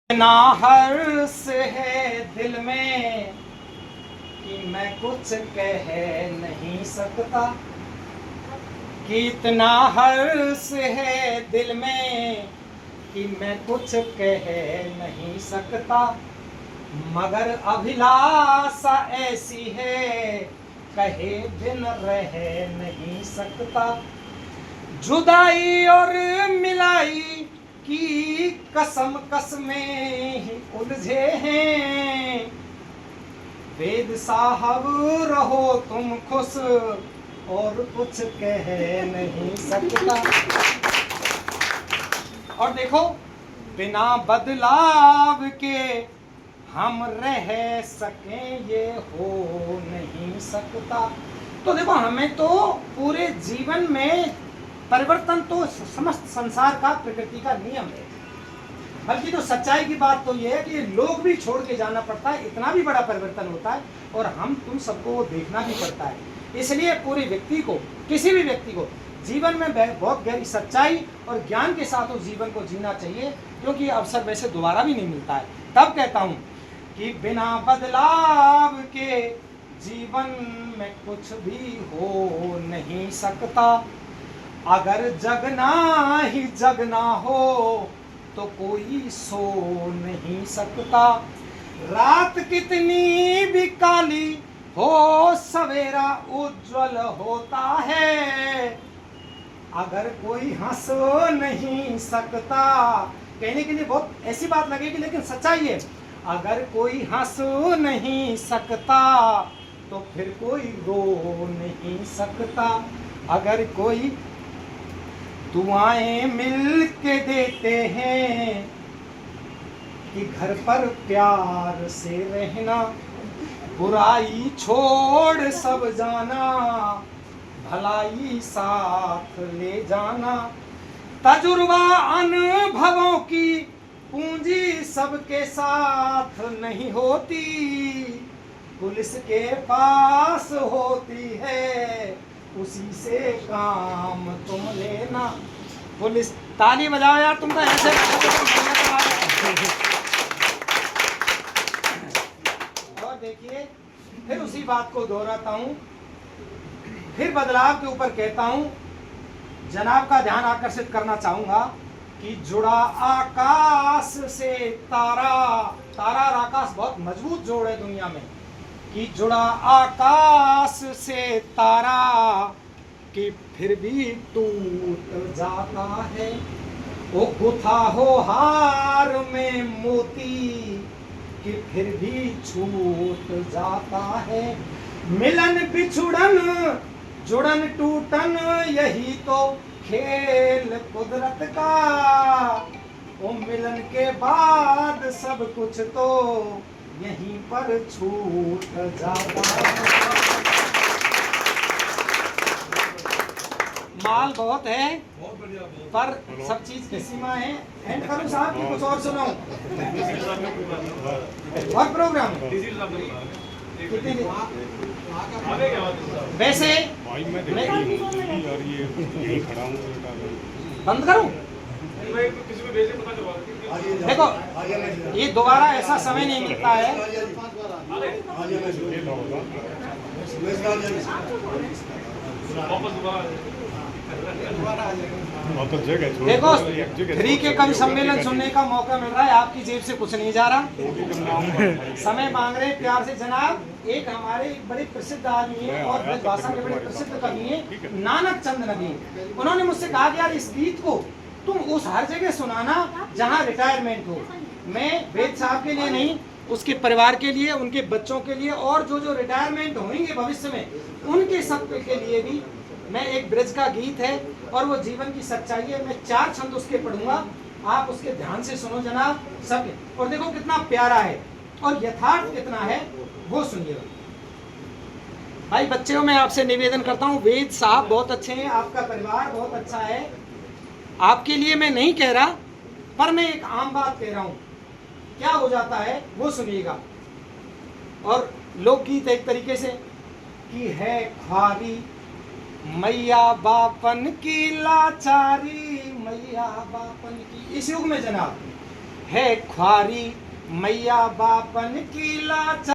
इतना हर्ष है दिल में कि मैं कुछ कह नहीं सकता। कि इतना हर्ष है दिल में कि मैं कुछ कह नहीं सकता। मगर अभिलाषा ऐसी है कहे बिन रह नहीं सकता। जुदाई और मिलाई की कसम कसमें ही उलझे हैं। वेद साहब रहो तुम खुश और कुछ कह नहीं सकता। और देखो, बिना बदलाव के हम रह सकें ये हो नहीं सकता। तो देखो, हमें तो पूरे जीवन में परिवर्तन तो समस्त संसार का प्रकृति का नियम है। बल्कि तो सच्चाई की बात तो ये है कि लोग भी छोड़ के जाना पड़ता है, इतना भी बड़ा परिवर्तन होता है और हम तुम सबको वो देखना भी पड़ता है। इसलिए पूरे व्यक्ति को, किसी भी व्यक्ति को जीवन में बहुत गहरी सच्चाई और ज्ञान के साथ उस जीवन को जीना चाहिए, क्योंकि अवसर वैसे दोबारा भी नहीं मिलता है। तब कहता हूँ कि बिना बदलाव के जीवन में कुछ भी हो नहीं सकता। अगर जगना ही जगना हो तो कोई सो नहीं सकता। रात कितनी भी काली हो सवेरा उज्जवल होता है। अगर कोई हंस नहीं सकता, कहने के लिए बहुत ऐसी बात लगेगी लेकिन सच्चाई है। अगर कोई हंस नहीं सकता तो फिर कोई रो नहीं सकता। अगर कोई दुआएं मिल के देते हैं कि घर पर प्यार से रहना, बुराई छोड़ सब जाना, भलाई साथ ले जाना। तजुर्बा अनुभवों की पूंजी सबके साथ नहीं होती, पुलिस के पास होती है, उसी से काम तुम लेना। पुलिस, ताली बजाओ यार, तुम तो ऐसे और देखिए, फिर उसी बात को दोहराता हूँ, फिर बदलाव के ऊपर कहता हूँ। जनाब का ध्यान आकर्षित करना चाहूंगा कि जुड़ा आकाश से तारा, तारा और आकाश बहुत मजबूत जोड़ है दुनिया में। कि जुड़ा आकाश से तारा कि फिर भी टूट जाता है। वो गुथा हो हार में मोती कि फिर भी छूट जाता है। मिलन बिछुड़न जुड़न टूटन यही तो खेल कुदरत का। वो मिलन के बाद सब कुछ तो यहीं पर छूट जाता है। माल बहुत है पर सब चीज की सीमा है। एंड करूं साहब की कुछ और सुनाऊं? और प्रोग्राम कितनी वैसे बंद करूं? देखो, ये दोबारा ऐसा समय नहीं मिलता है। देखो, फ्री के कवि सम्मेलन सुनने का मौका मिल रहा है, आपकी जेब से कुछ नहीं जा रहा। समय मांग रहे प्यार से जनाब। एक हमारे बड़े प्रसिद्ध आदमी है और ब्रज भाषा के बड़े प्रसिद्ध कवि हैं, नानक चंद नबी। उन्होंने मुझसे कहा कि यार इस गीत को तुम उस हर जगह सुनाना जहाँ रिटायरमेंट हो। मैं वेद साहब के लिए नहीं, उसके परिवार के लिए, उनके बच्चों के लिए और जो जो रिटायरमेंट होंगे भविष्य में, उनके सब के लिए भी मैं एक ब्रज का गीत है और वो जीवन की सच्चाई है। मैं 4 छंद उसके पढ़ूंगा, आप उसके ध्यान से सुनो जनाब सब। और देखो कितना प्यारा है और यथार्थ कितना है वो सुनिएगा। भाई बच्चों, मैं आपसे निवेदन करता हूँ, वेद साहब बहुत अच्छे हैं, आपका परिवार बहुत अच्छा है, आपके लिए मैं नहीं कह रहा, पर मैं एक आम बात कह रहा हूँ। क्या हो जाता है वो सुनिएगा। और लोकगीत एक तरीके से कि है ख्वारी मैया बापन की लाचारी, मैया बापन की। इस युग में जनाब है ख्वारी मैया बापन की लाचारी।